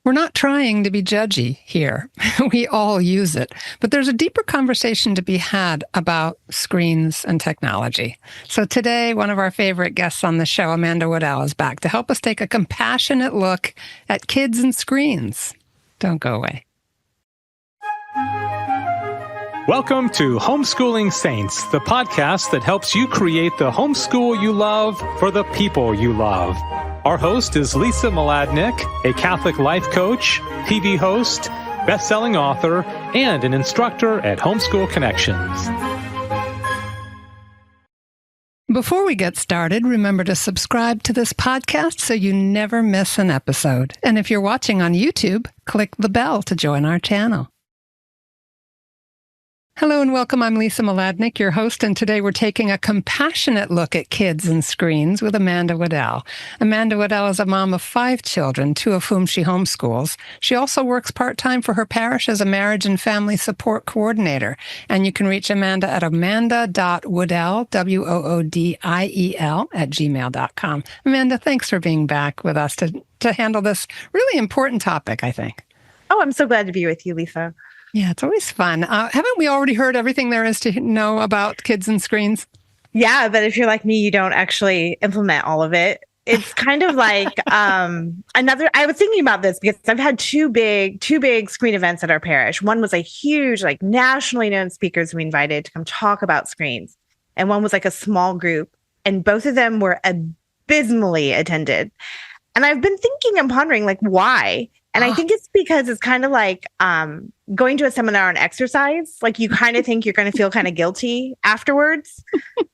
We're not trying to be judgy here. We all use it. But there's a deeper conversation to be had about screens and technology. So today, one of our favorite guests on the show, Amanda Woodiel, is back to help us take a compassionate look at kids and screens. Don't go away. Welcome to Homeschooling Saints, the podcast that helps you create the homeschool you love for the people you love. Our host is Lisa Mladinich, a Catholic life coach, TV host, best-selling author, and an instructor at Homeschool Connections. Before we get started, remember to subscribe to this podcast so you never miss an episode. And if you're watching on YouTube, click the bell to join our channel. Hello and welcome. I'm Lisa Mladinich, your host, and today we're taking a compassionate look at kids and screens with Amanda Woodiel. Amanda Woodiel is a mom of 5 children, 2 of whom she homeschools. She also works part-time for her parish as a marriage and family support coordinator. And you can reach Amanda at amanda.woodiel, WOODIEL, @gmail.com. Amanda, thanks for being back with us to handle this really important topic, I think. Oh, I'm so glad to be with you, Lisa. Yeah, it's always fun. Haven't we already heard everything there is to know about kids and screens? Yeah, but if you're like me, you don't actually implement all of it. It's kind of like I was thinking about this because I've had two big screen events at our parish. One was a huge, like nationally known speakers we invited to come talk about screens. And one was like a small group. And both of them were abysmally attended. And I've been thinking and pondering, like, why? And I think it's because it's kind of like going to a seminar on exercise. Like you kind of think you're going to feel kind of guilty afterwards.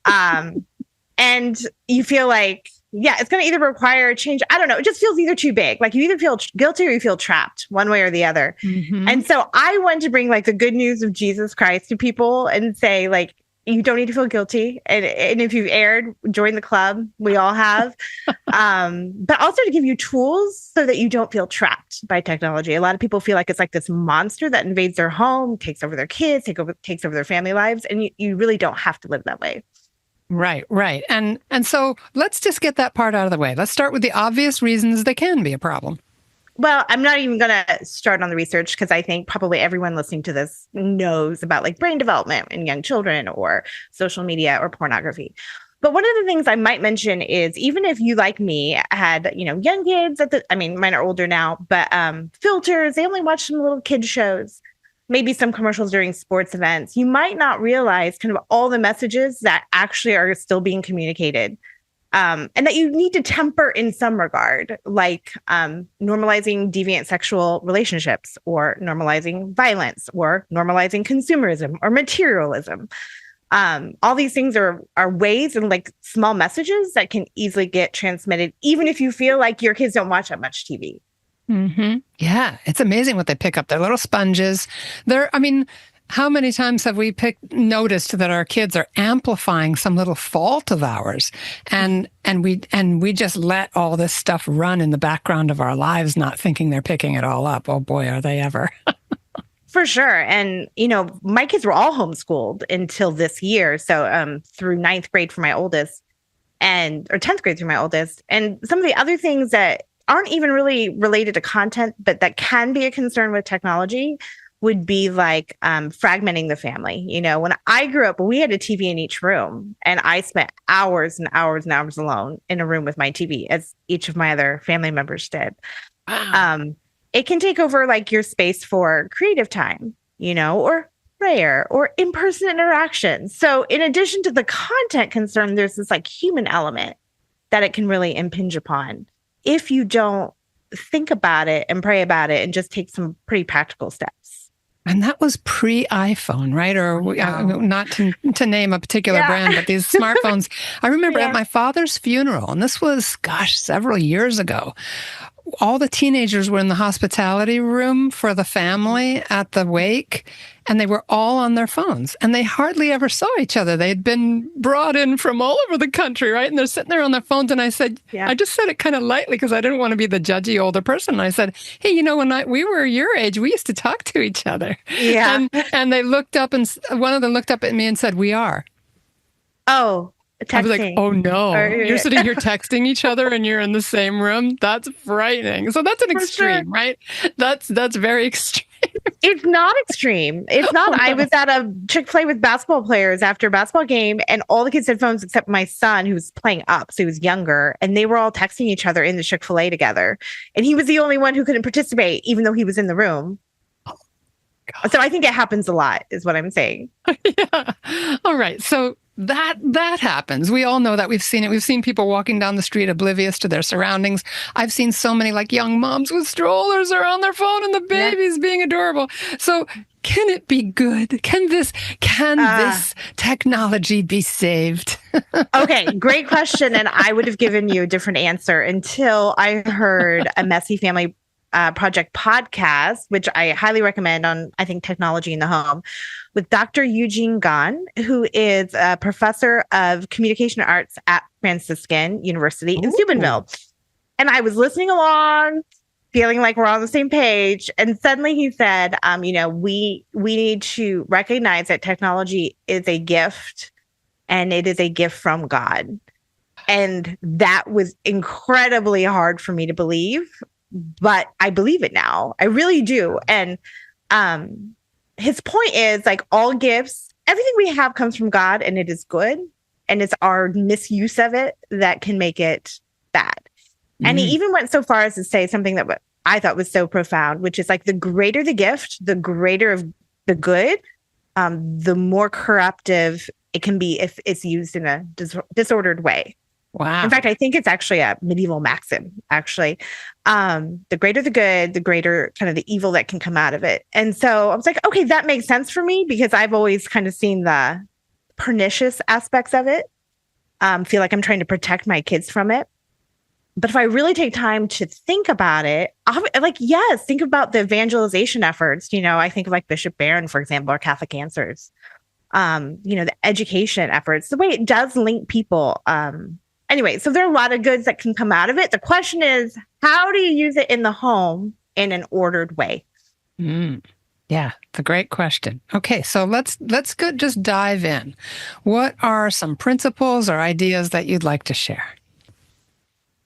And you feel like, yeah, it's going to either require a change. I don't know. It just feels either too big. Like you either feel guilty or you feel trapped one way or the other. Mm-hmm. And so I want to bring like the good news of Jesus Christ to people and say like, you don't need to feel guilty. And if you've erred, join the club. We all have. But also to give you tools so that you don't feel trapped by technology. A lot of people feel like it's like this monster that invades their home, takes over their kids, takes over their family lives. And you really don't have to live that way. Right. And so let's just get that part out of the way. Let's start with the obvious reasons they can be a problem. Well, I'm not even going to start on the research because I think probably everyone listening to this knows about like brain development in young children or social media or pornography. But one of the things I might mention is even if you, like me, had, young kids mine are older now, but filters, they only watch some little kid shows, maybe some commercials during sports events. You might not realize kind of all the messages that actually are still being communicated. And that you need to temper in some regard, like normalizing deviant sexual relationships or normalizing violence or normalizing consumerism or materialism. All these things are ways and like small messages that can easily get transmitted, even if you feel like your kids don't watch that much TV. Mm-hmm. Yeah, it's amazing what they pick up. They're little sponges. How many times have we noticed that our kids are amplifying some little fault of ours, and we just let all this stuff run in the background of our lives, not thinking they're picking it all up. Oh boy, are they ever. For sure. And, my kids were all homeschooled until this year. So through 9th grade for my oldest or 10th grade through my oldest. And some of the other things that aren't even really related to content, but that can be a concern with technology would be like fragmenting the family. When I grew up, we had a TV in each room, and I spent hours and hours and hours alone in a room with my TV, as each of my other family members did. Wow. It can take over like your space for creative time, or prayer or in-person interaction. So in addition to the content concern, there's this like human element that it can really impinge upon if you don't think about it and pray about it and just take some pretty practical steps. And that was pre-iPhone, right? Or not to name a particular brand, but these smartphones. I remember at my father's funeral, and this was, several years ago, all the teenagers were in the hospitality room for the family at the wake, and they were all on their phones, and they hardly ever saw each other. They had been brought in from all over the country, right? And they're sitting there on their phones, and I said, I just said it kind of lightly because I didn't want to be the judgy older person. And I said, hey, when we were your age, we used to talk to each other. Yeah. And they looked up, and one of them looked up at me and said, we are. Oh, I'd be like, texting. oh no, Or, you're sitting here texting each other and you're in the same room. That's frightening. So that's an extreme, right? That's very extreme. It's not extreme. It's not. Oh, no. I was at a Chick-fil-A with basketball players after a basketball game, and all the kids had phones except my son, who was playing up, so he was younger, and they were all texting each other in the Chick-fil-A together. And he was the only one who couldn't participate, even though he was in the room. Oh, so I think it happens a lot, is what I'm saying. Yeah. All right. So that happens. We all know that. We've seen it. We've seen people walking down the street oblivious to their surroundings. I've seen so many like young moms with strollers are on their phone and the baby's being adorable. So can it be good? Can this technology be saved? Okay, great question. And I would have given you a different answer until I heard a Messy Family Project podcast, which I highly recommend on, I think, technology in the home, with Dr. Eugene Gahn, who is a professor of communication arts at Franciscan University in Steubenville. And I was listening along, feeling like we're on the same page. And suddenly he said, we need to recognize that technology is a gift, and it is a gift from God. And that was incredibly hard for me to believe. But I believe it now. I really do. And his point is like all gifts, everything we have comes from God, and it is good. And it's our misuse of it that can make it bad. And he even went so far as to say something that I thought was so profound, which is like the greater the gift, the greater of the good, the more corruptive it can be if it's used in a disordered way. Wow. In fact, I think it's actually a medieval maxim, actually. The greater the good, the greater kind of the evil that can come out of it. And so I was like, okay, that makes sense for me because I've always kind of seen the pernicious aspects of it. Feel like I'm trying to protect my kids from it. But if I really take time to think about it, think about the evangelization efforts. I think of like Bishop Barron, for example, or Catholic Answers. The education efforts, the way it does link people. Anyway, so there are a lot of goods that can come out of it. The question is, how do you use it in the home in an ordered way? Yeah, it's a great question. Okay, so let's just dive in. What are some principles or ideas that you'd like to share?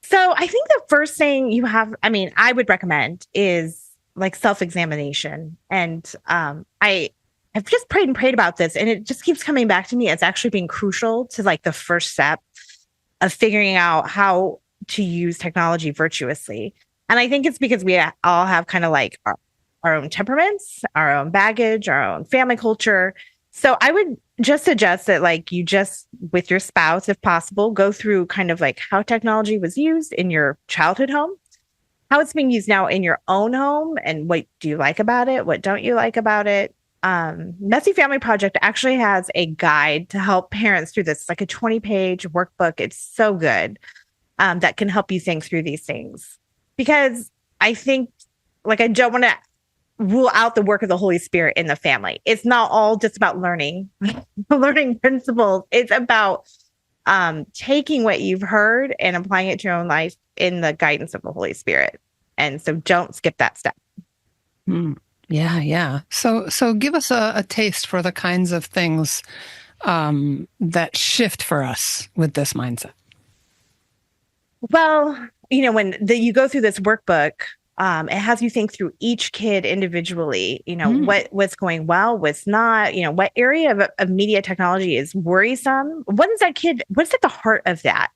So I think the first thing I would recommend is like self-examination. And I've just prayed about this, and it just keeps coming back to me as actually being crucial to like the first step of figuring out how to use technology virtuously. And I think it's because we all have kind of like our own temperaments, our own baggage, our own family culture. So I would just suggest that like you just, with your spouse, if possible, go through kind of like how technology was used in your childhood home, how it's being used now in your own home, and what do you like about it? What don't you like about it? Messy Family Project actually has a guide to help parents through this. It's like a 20-page workbook. It's so good that can help you think through these things. Because I think, like, I don't want to rule out the work of the Holy Spirit in the family. It's not all just about learning principles. It's about taking what you've heard and applying it to your own life in the guidance of the Holy Spirit. And so don't skip that step. Yeah. So give us a taste for the kinds of things that shift for us with this mindset. Well, when you go through this workbook, it has you think through each kid individually, what's going well, what's not, what area of media technology is worrisome. What's at the heart of that?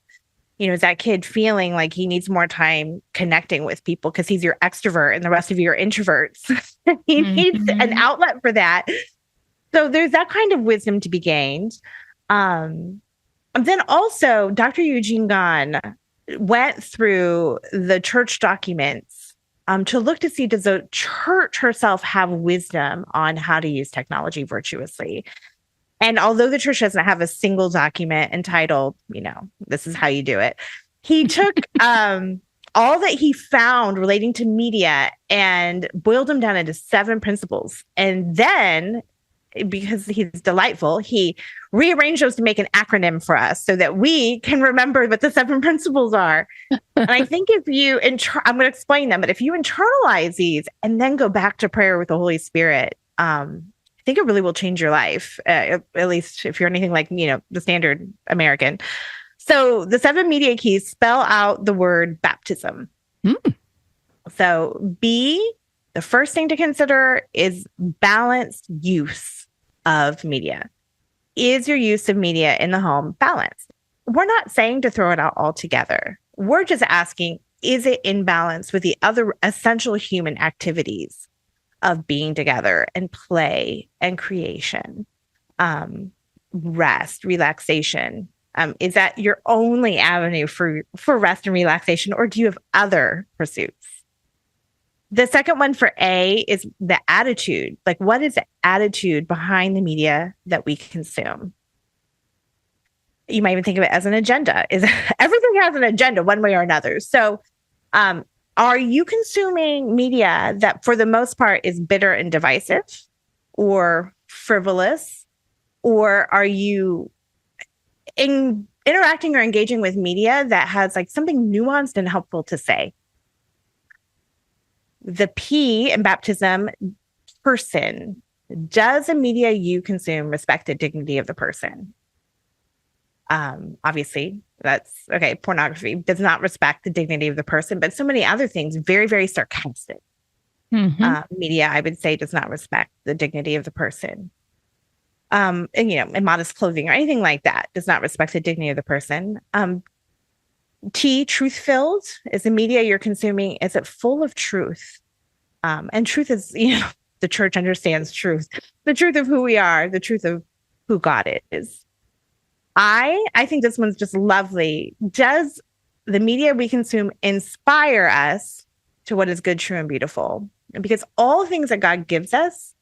Is that kid feeling like he needs more time connecting with people because he's your extrovert and the rest of you are introverts? He needs an outlet for that. So there's that kind of wisdom to be gained. And then also, Dr. Eugene Gahn went through the church documents to look to see, does the church herself have wisdom on how to use technology virtuously? And although the church doesn't have a single document entitled, this is how you do it, he took all that he found relating to media and boiled them down into 7 principles. And then, because he's delightful, he rearranged those to make an acronym for us so that we can remember what the 7 principles are. And I think if you, I'm going to explain them, but if you internalize these and then go back to prayer with the Holy Spirit, think it really will change your life, at least if you're anything like, the standard American. So the 7 media keys spell out the word baptism. So B, the first thing to consider is balanced use of media. Is your use of media in the home balanced? We're not saying to throw it out altogether. We're just asking, is it in balance with the other essential human activities of being together and play and creation, rest, relaxation? Is that your only avenue for rest and relaxation, or do you have other pursuits? The second one for A is the attitude. Like, what is the attitude behind the media that we consume? You might even think of it as an agenda. Everything has an agenda one way or another. So are you consuming media that for the most part is bitter and divisive or frivolous? Or are you interacting or engaging with media that has like something nuanced and helpful to say? The P in baptism, person. Does the media you consume respect the dignity of the person? Obviously, that's okay. Pornography does not respect the dignity of the person, but so many other things, very, very sarcastic. Media, I would say, does not respect the dignity of the person. And immodest clothing or anything like that does not respect the dignity of the person. T, truth-filled. Is the media you're consuming, is it full of truth? And truth is, the church understands truth. The truth of who we are, the truth of who God is. I think this one's just lovely. Does the media we consume inspire us to what is good, true, and beautiful? And because all things that God gives us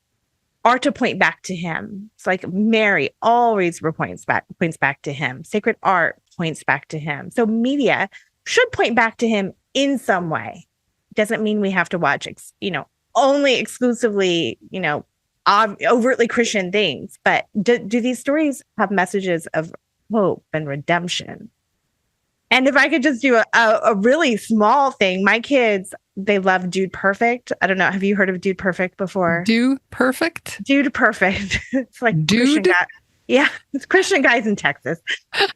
are to point back to him. It's like Mary always points back to him. Sacred art points back to him. So media should point back to him in some way. Doesn't mean we have to watch, only exclusively, overtly Christian things. But do these stories have messages of hope and redemption? And if I could just do a really small thing, my kids, they love Dude Perfect. I don't know. Have you heard of Dude Perfect before? Dude Perfect? Dude Perfect. It's like Dude? Yeah, it's Christian guys in Texas.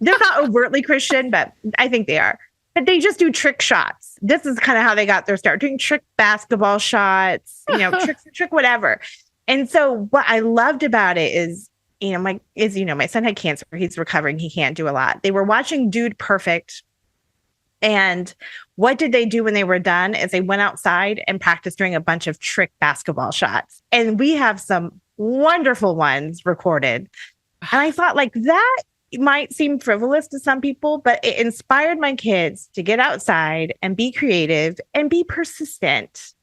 They're not overtly Christian, but I think they are. But they just do trick shots. This is kind of how they got their start, doing trick basketball shots, trick whatever. And so what I loved about it is, my son had cancer. He's recovering. He can't do a lot. They were watching Dude Perfect. And what did they do when they were done is they went outside and practiced doing a bunch of trick basketball shots. And we have some wonderful ones recorded. And I thought, like, that might seem frivolous to some people, but it inspired my kids to get outside and be creative and be persistent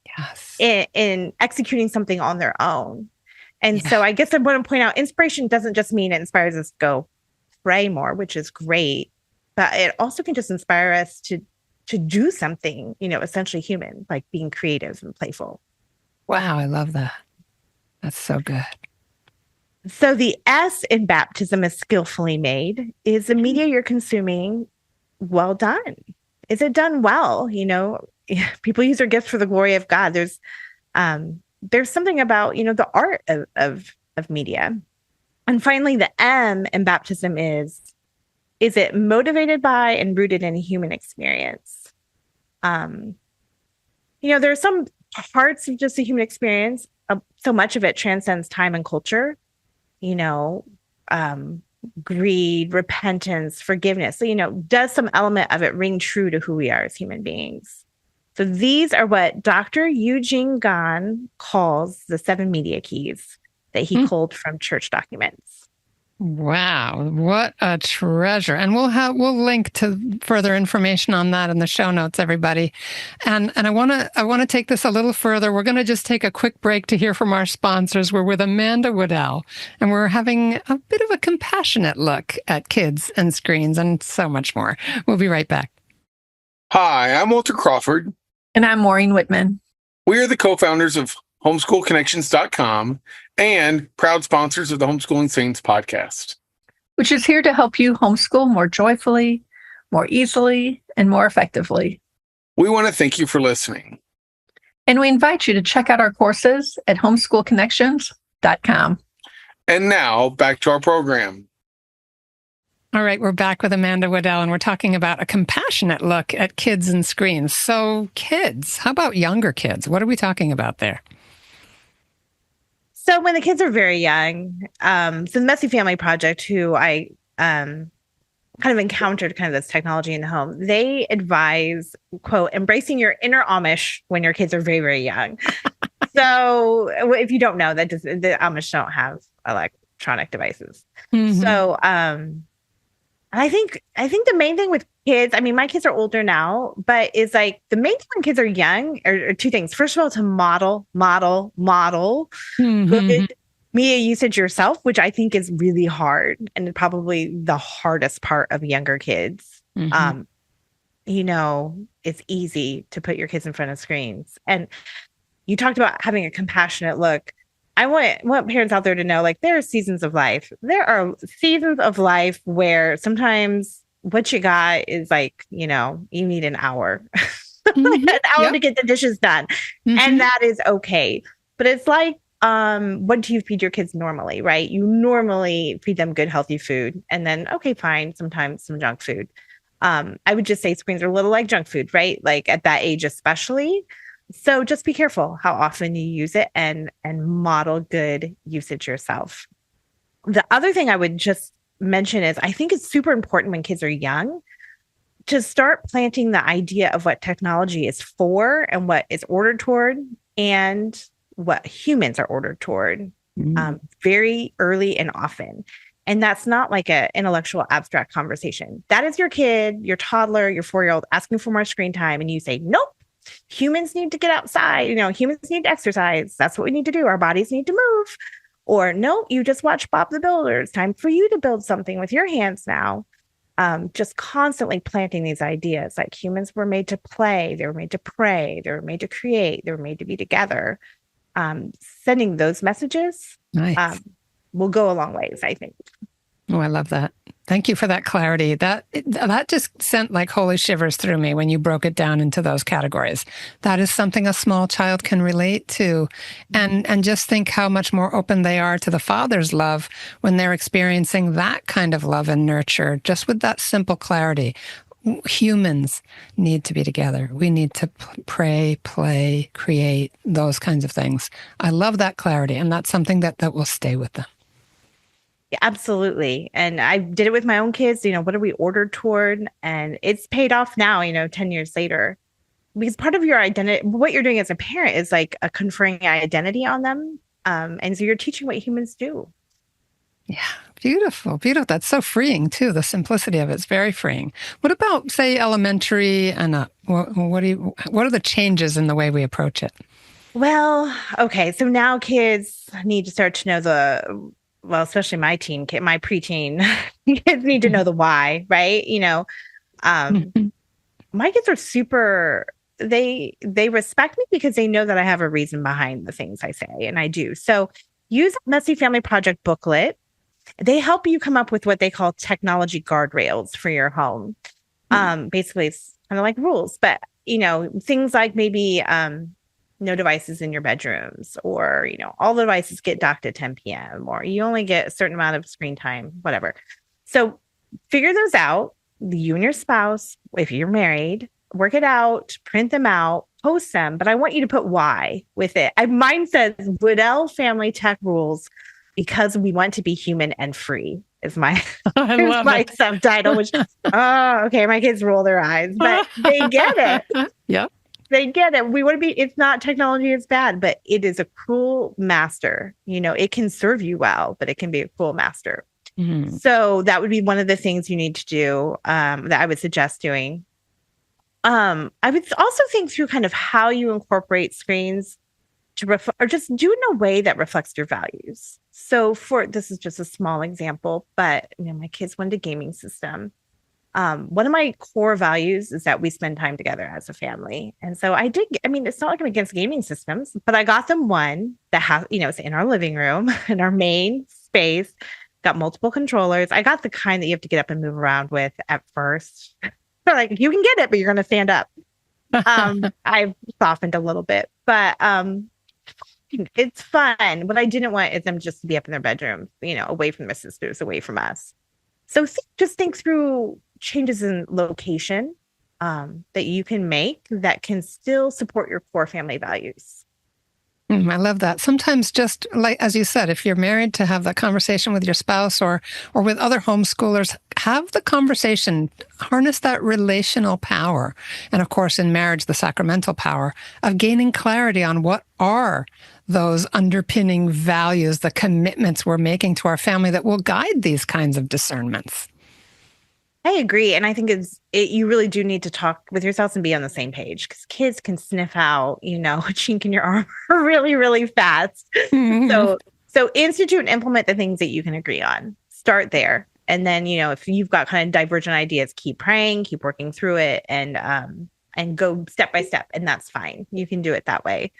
in executing something on their own. And so I guess I want to point out, inspiration doesn't just mean it inspires us to go pray more, which is great, but it also can just inspire us to do something, essentially human, like being creative and playful. Wow, I love that. That's so good. So the S in baptism is skillfully made. Is the media you're consuming well done? Is it done well? People use their gifts for the glory of God. There's something about, the art of media. And finally, the M in baptism is it motivated by and rooted in a human experience? There are some parts of just the human experience. So much of it transcends time and culture. Greed, repentance, forgiveness. So, does some element of it ring true to who we are as human beings? So these are what Dr. Eugene Gahn calls the 7 media keys that he pulled from church documents. Wow, what a treasure. And we'll link to further information on that in the show notes, everybody. And I want to take this a little further. We're going to just take a quick break to hear from our sponsors. We're with Amanda Woodiel, and we're having a bit of a compassionate look at kids and screens and so much more. We'll be right back. Hi, I'm Walter Crawford. And I'm Maureen Whitman. We are the co-founders of homeschoolconnections.com and proud sponsors of the Homeschooling Saints podcast, which is here to help you homeschool more joyfully, more easily, and more effectively. We want to thank you for listening. And we invite you to check out our courses at homeschoolconnections.com. And now back to our program. All right, we're back with Amanda Woodiel, and we're talking about a compassionate look at kids and screens. So kids, how about younger kids? What are we talking about there? So when the kids are very young, so the Messy Family Project, who I kind of encountered kind of this technology in the home, they advise, quote, embracing your inner Amish when your kids are very, very young. So if you don't know, the Amish don't have electronic devices. Mm-hmm. So I think the main thing with kids, I mean, my kids are older now, but it's like the main thing when kids are young are two things. First of all, to model good media usage yourself, which I think is really hard and probably the hardest part of younger kids. Mm-hmm. It's easy to put your kids in front of screens. And you talked about having a compassionate look. I want parents out there to know, like, there are seasons of life. There are seasons of life where sometimes what you got is like, you need an hour, mm-hmm. an hour to get the dishes done. Mm-hmm. And that is okay. But it's like, what do you feed your kids normally, right? You normally feed them good, healthy food. And then, okay, fine, sometimes some junk food. I would just say screens are a little like junk food, right? Like at that age, especially. So just be careful how often you use it and model good usage yourself. The other thing I would just mention is I think it's super important when kids are young to start planting the idea of what technology is for and what is ordered toward and what humans are ordered toward very early and often. And that's not like an intellectual abstract conversation. That is your kid, your toddler, your 4-year-old asking for more screen time. And you say, nope. Humans need to get outside. Humans need to exercise. That's what we need to do. Our bodies need to move. Or no, you just watch Bob the Builder. It's time for you to build something with your hands now. Just constantly planting these ideas. Like humans were made to play. They were made to pray. They were made to create. They were made to be together. Sending those messages will go a long ways, I think. Oh, I love that. Thank you for that clarity. That just sent like holy shivers through me when you broke it down into those categories. That is something a small child can relate to. And just think how much more open they are to the Father's love when they're experiencing that kind of love and nurture, just with that simple clarity. Humans need to be together. We need to pray, play, create, those kinds of things. I love that clarity, and that's something that will stay with them. Yeah, absolutely. And I did it with my own kids. What are we ordered toward? And it's paid off now, 10 years later. Because part of your identity, what you're doing as a parent is like a conferring identity on them. And so you're teaching what humans do. Yeah, beautiful, beautiful. That's so freeing too. The simplicity of it's very freeing. What about, say, elementary and up? What are the changes in the way we approach it? Well, okay. So now kids need to start to know especially my preteen kids need to know the why, right? My kids are super, they respect me because they know that I have a reason behind the things I say, and I do. So use Messy Family Project booklet. They help you come up with what they call technology guardrails for your home. Basically, it's kind of like rules, but things like maybe no devices in your bedrooms, or all the devices get docked at 10 p.m. or you only get a certain amount of screen time, whatever. So figure those out. You and your spouse, if you're married, work it out, print them out, post them. But I want you to put why with it. Mine says Woodiel Family Tech Rules because we want to be human and free is my subtitle, which, okay, my kids roll their eyes, but they get it. Yep. They get it. We want to be, it's not technology is bad, but it is a cruel master. It can serve you well, but it can be a cruel master. Mm-hmm. So that would be one of the things you need to do that I would suggest doing. I would also think through kind of how you incorporate screens to or just do it in a way that reflects your values. So this is just a small example, but my kids went to gaming system. One of my core values is that we spend time together as a family. And so it's not like I'm against gaming systems, but I got them one that has, it's in our living room, in our main space, got multiple controllers. I got the kind that you have to get up and move around with at first. So like, you can get it, but you're going to stand up. I've softened a little bit, but It's fun. What I didn't want is them just to be up in their bedroom, away from their sisters, away from us. So just think through changes in location that you can make that can still support your core family values. I love that. Sometimes just like, as you said, if you're married, to have that conversation with your spouse or with other homeschoolers, have the conversation, harness that relational power. And of course, in marriage, the sacramental power of gaining clarity on what are those underpinning values, the commitments we're making to our family that will guide these kinds of discernments. I agree. And I think you really do need to talk with yourselves and be on the same page, because kids can sniff out, a chink in your armor really, really fast. Mm-hmm. So institute and implement the things that you can agree on. Start there. And then, if you've got kind of divergent ideas, keep praying, keep working through it, and go step by step. And that's fine. You can do it that way.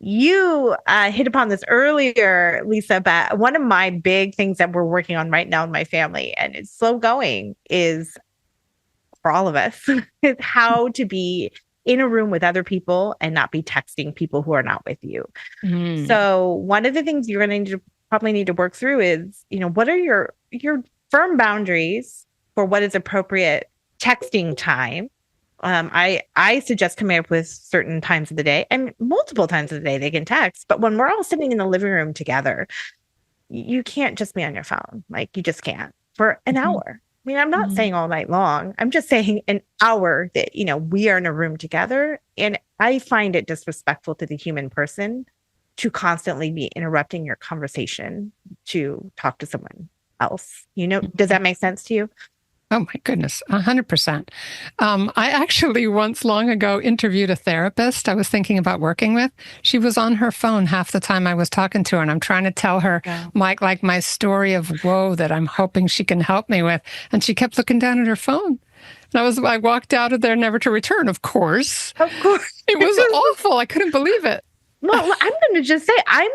You hit upon this earlier, Lisa, but one of my big things that we're working on right now in my family, and it's slow going, is for all of us, is how to be in a room with other people and not be texting people who are not with you. Mm. So one of the things you're going to probably need to work through is, what are your firm boundaries for what is appropriate texting time? I suggest coming up with certain times of the day, and multiple times of the day they can text. But when we're all sitting in the living room together, you can't just be on your phone. Like, you just can't for an hour. I mean, I'm not saying all night long. I'm just saying an hour that, we are in a room together. And I find it disrespectful to the human person to constantly be interrupting your conversation to talk to someone else. Does that make sense to you? Oh, my goodness, 100%. I actually once long ago interviewed a therapist I was thinking about working with. She was on her phone half the time I was talking to her, and I'm trying to tell her, my story of woe that I'm hoping she can help me with. And she kept looking down at her phone. And I walked out of there never to return, of course. Of course. It was awful. I couldn't believe it. Well, I'm going to just say, I'm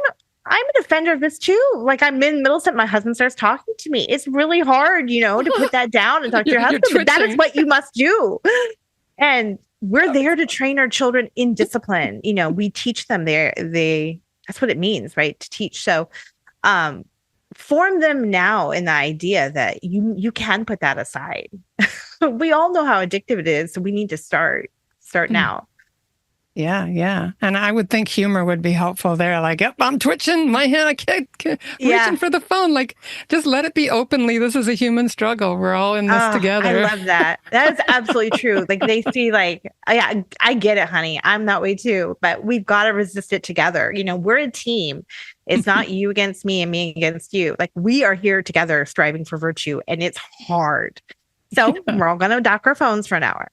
a defender of this too. Like, I'm in Middlesex, my husband starts talking to me. It's really hard, to put that down and talk to your husband. But that is what you must do. And we're there to train our children in discipline. We teach them that's what it means, right? To teach. So form them now in the idea that you can put that aside. We all know how addictive it is. So we need to start now. Yeah. And I would think humor would be helpful there. Like, yep, I'm twitching my hand. I can't reaching for the phone. Like, just let it be openly. This is a human struggle. We're all in this together. I love that. That is absolutely true. Like, they see I get it, honey. I'm that way too. But we've got to resist it together. We're a team. It's not you against me and me against you. Like, we are here together striving for virtue, and it's hard. So we're all going to dock our phones for an hour.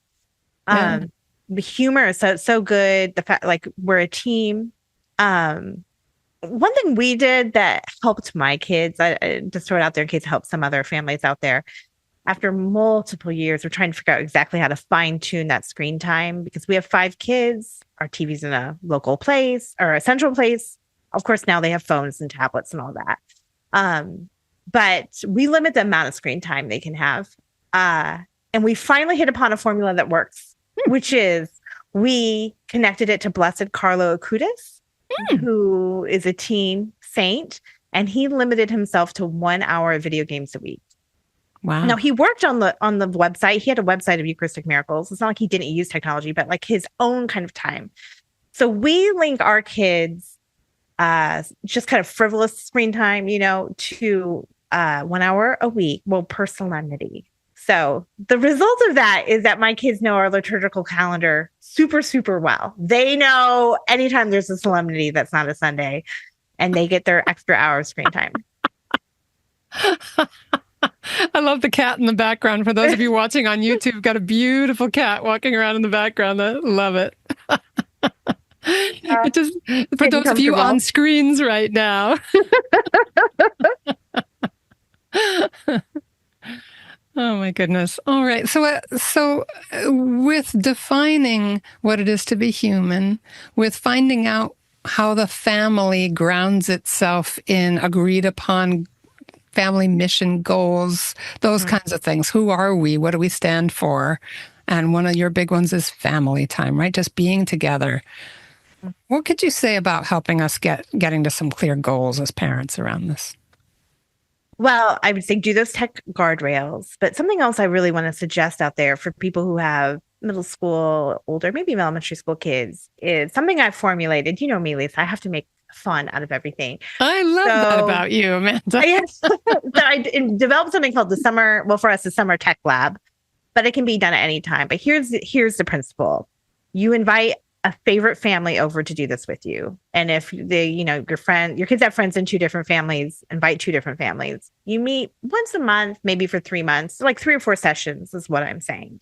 The humor is so good. The fact, like, we're a team. One thing we did that helped my kids, I just throw it out there in case it helps some other families out there. After multiple years, we're trying to figure out exactly how to fine tune that screen time, because we have 5 kids. Our TV's in a local place or a central place. Of course, now they have phones and tablets and all that. But we limit the amount of screen time they can have. And we finally hit upon a formula that works, which is we connected it to Blessed Carlo Acutis, who is a teen saint, and he limited himself to 1 hour of video games a week. Wow. Now, he worked on the website. He had a website of Eucharistic miracles. It's not like he didn't use technology, but like his own kind of time. So we link our kids, just kind of frivolous screen time, to 1 hour a week, per solemnity. So the result of that is that my kids know our liturgical calendar super, super well. They know anytime there's a solemnity that's not a Sunday, and they get their extra hour of screen time. I love the cat in the background. For those of you watching on YouTube, got a beautiful cat walking around in the background. I love it. Just for those of you on screens right now. Oh, my goodness. All right. So with defining what it is to be human, with finding out how the family grounds itself in agreed upon family mission goals, those kinds of things. Who are we? What do we stand for? And one of your big ones is family time, right? Just being together. What could you say about helping us getting to some clear goals as parents around this? Well, I would say do those tech guardrails. But something else I really want to suggest out there for people who have middle school, older, maybe even elementary school kids is something I've formulated. You know me, Lisa, I have to make fun out of everything. I love that about you, Amanda. Yes. So I developed something called the Summer Tech Lab, but it can be done at any time. But here's the principle. You invite a favorite family over to do this with you. And if your kids have friends in 2 different families, invite 2 different families. You meet once a month, maybe for 3 months, like 3 or 4 sessions is what I'm saying.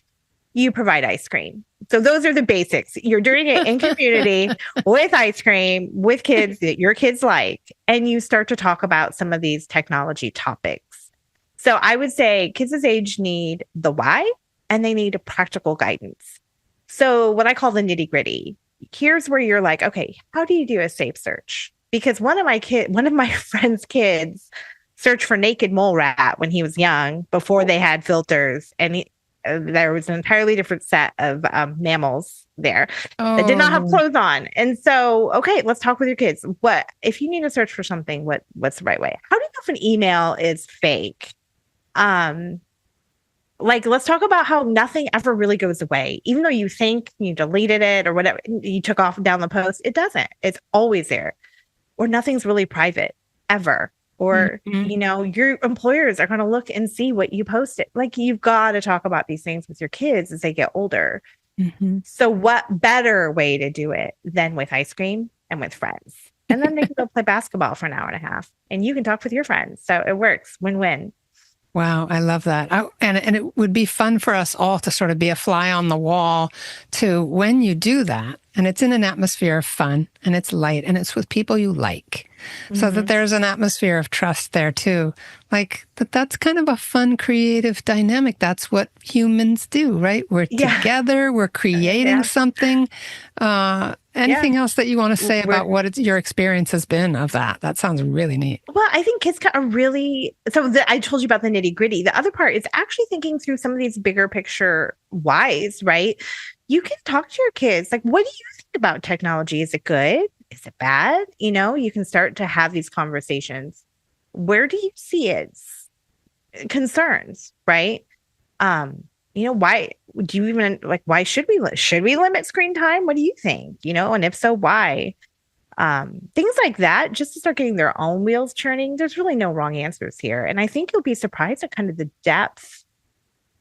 You provide ice cream. So those are the basics. You're doing it in community with ice cream, with kids that your kids like, and you start to talk about some of these technology topics. So I would say kids this age need the why, and they need a practical guidance. So what I call the nitty gritty, here's where you're like, okay, how do you do a safe search? Because one of my friend's kids searched for naked mole rat when he was young, before they had filters. And there was an entirely different set of mammals there that did not have clothes on. And so, okay, let's talk with your kids. What, if you need to search for something, what's the right way? How do you know if an email is fake? Let's talk about how nothing ever really goes away. Even though you think you deleted it or whatever, you took off down the post, it doesn't. It's always there. Or nothing's really private ever. Or, your employers are going to look and see what you posted. Like, you've got to talk about these things with your kids as they get older. Mm-hmm. So what better way to do it than with ice cream and with friends? And then they can go play basketball for an hour and a half and you can talk with your friends. So it works. Win-win. Wow, I love that. And it would be fun for us all to sort of be a fly on the wall to when you do that, and it's in an atmosphere of fun, and it's light, and it's with people you like, so that there's an atmosphere of trust there too. Like that's kind of a fun, creative dynamic. That's what humans do, right? We're together, we're creating something. Anything else that you want to say about what your experience has been of that? That sounds really neat. Well, I think kids got I told you about the nitty gritty. The other part is actually thinking through some of these bigger picture whys, right? You can talk to your kids. Like, what do you think about technology? Is it good? Is it bad? You can start to have these conversations. Where do you see its concerns, right? Why do you even why should we limit screen time? What do you think? And if so, why? Things like that, just to start getting their own wheels churning. There's really no wrong answers here. And I think you'll be surprised at kind of the depth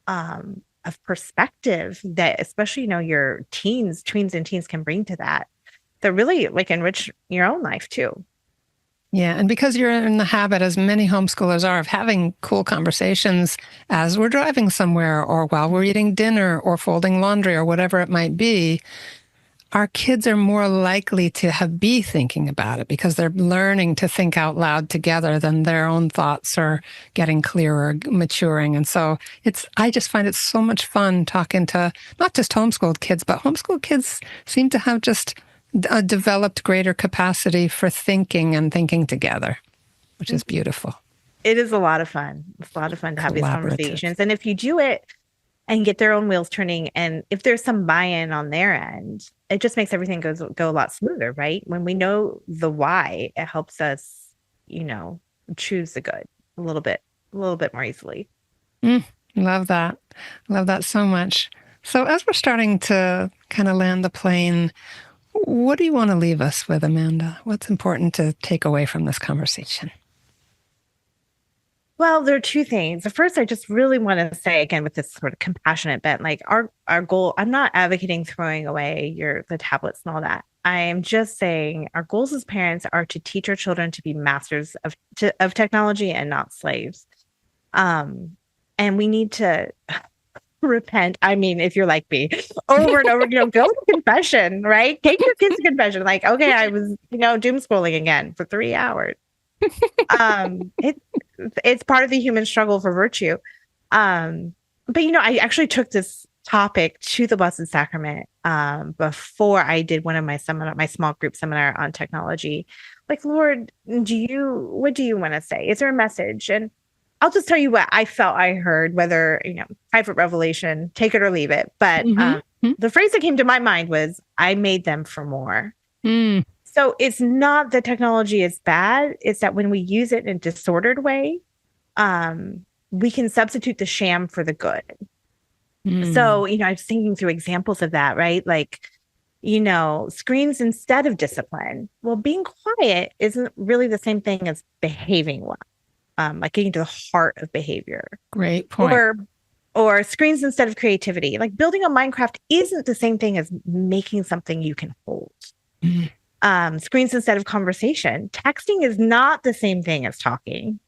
of perspective that especially, your tweens and teens can bring to that really enrich your own life too. Yeah. And because you're in the habit, as many homeschoolers are, of having cool conversations as we're driving somewhere or while we're eating dinner or folding laundry or whatever it might be, our kids are more likely to be thinking about it because they're learning to think out loud together than their own thoughts are getting clearer, maturing. And so I just find it so much fun talking to not just homeschooled kids, but homeschooled kids seem to have just a developed greater capacity for thinking and thinking together, which is beautiful. It is a lot of fun. It's a lot of fun to have these conversations. And if you do it and get their own wheels turning, and if there's some buy-in on their end, it just makes everything go a lot smoother, right? When we know the why, it helps us, choose the good a little bit more easily. Love that. Love that so much. So as we're starting to kind of land the plane, what do you want to leave us with, Amanda? What's important to take away from this conversation? Well, there are 2 things. The first, I just really want to say, again, with this sort of compassionate bent, our goal, I'm not advocating throwing away the tablets and all that. I am just saying our goals as parents are to teach our children to be masters of technology and not slaves. And we need to repent. I mean, if you're like me, over and over, go to confession, right? Take your kids to confession. Okay, I was, doom scrolling again for 3 hours. It's part of the human struggle for virtue. But I actually took this topic to the Blessed Sacrament before I did one of my small group seminar on technology. Lord, what do you want to say? Is there a message? And I'll just tell you what I felt I heard, whether, private revelation, take it or leave it. But the phrase that came to my mind was, I made them for more. Mm. So it's not that technology is bad. It's that when we use it in a disordered way, we can substitute the sham for the good. So, I was thinking through examples of that, right? Like, screens instead of discipline. Well, being quiet isn't really the same thing as behaving well, like getting to the heart of behavior. Great point. Or screens instead of creativity. Like building a Minecraft isn't the same thing as making something you can hold. Screens instead of conversation. Texting is not the same thing as talking.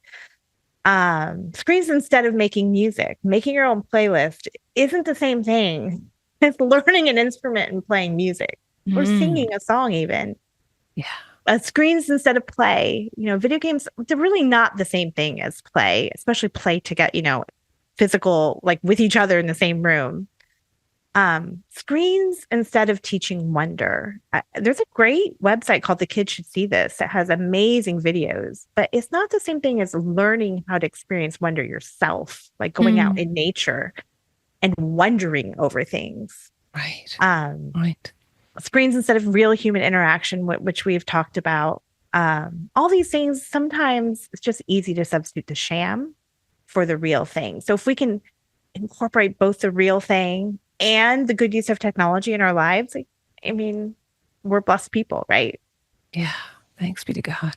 Screens instead of making music. Making your own playlist isn't the same thing as learning an instrument and playing music or singing a song even. Yeah. Screens instead of play. Video games, they're really not the same thing as play, especially play to get, physical, like with each other in the same room. Screens instead of teaching wonder. There's a great website called The Kids Should See This that has amazing videos, but it's not the same thing as learning how to experience wonder yourself, like going out in nature and wondering over things. Right. Right. Screens instead of real human interaction, which we've talked about. All these things, sometimes it's just easy to substitute the sham for the real thing. So if we can incorporate both the real thing and the good use of technology in our lives, we're blessed people, right? Yeah. Thanks be to God.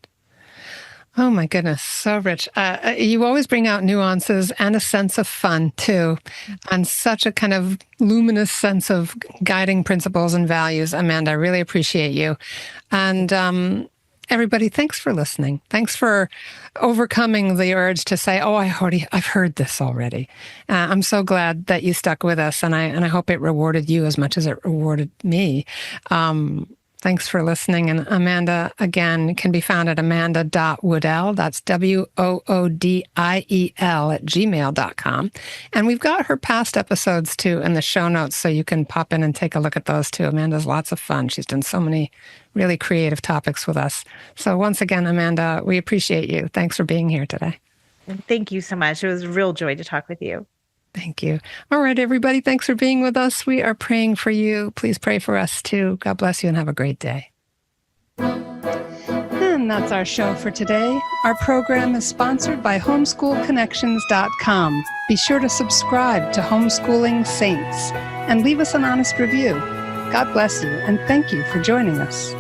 Oh my goodness, so rich. You always bring out nuances and a sense of fun too, and such a kind of luminous sense of guiding principles and values. Amanda, I really appreciate you. And everybody, thanks for listening. Thanks for overcoming the urge to say, "Oh, I've heard this already." I'm so glad that you stuck with us, and I hope it rewarded you as much as it rewarded me. Thanks for listening. And Amanda, again, can be found at amanda.woodiel. That's WOODIEL @gmail.com. And we've got her past episodes too in the show notes, so you can pop in and take a look at those too. Amanda's lots of fun. She's done so many really creative topics with us. So once again, Amanda, we appreciate you. Thanks for being here today. Thank you so much. It was a real joy to talk with you. Thank you. All right, everybody. Thanks for being with us. We are praying for you. Please pray for us too. God bless you and have a great day. And that's our show for today. Our program is sponsored by homeschoolconnections.com. Be sure to subscribe to Homeschooling Saints and leave us an honest review. God bless you and thank you for joining us.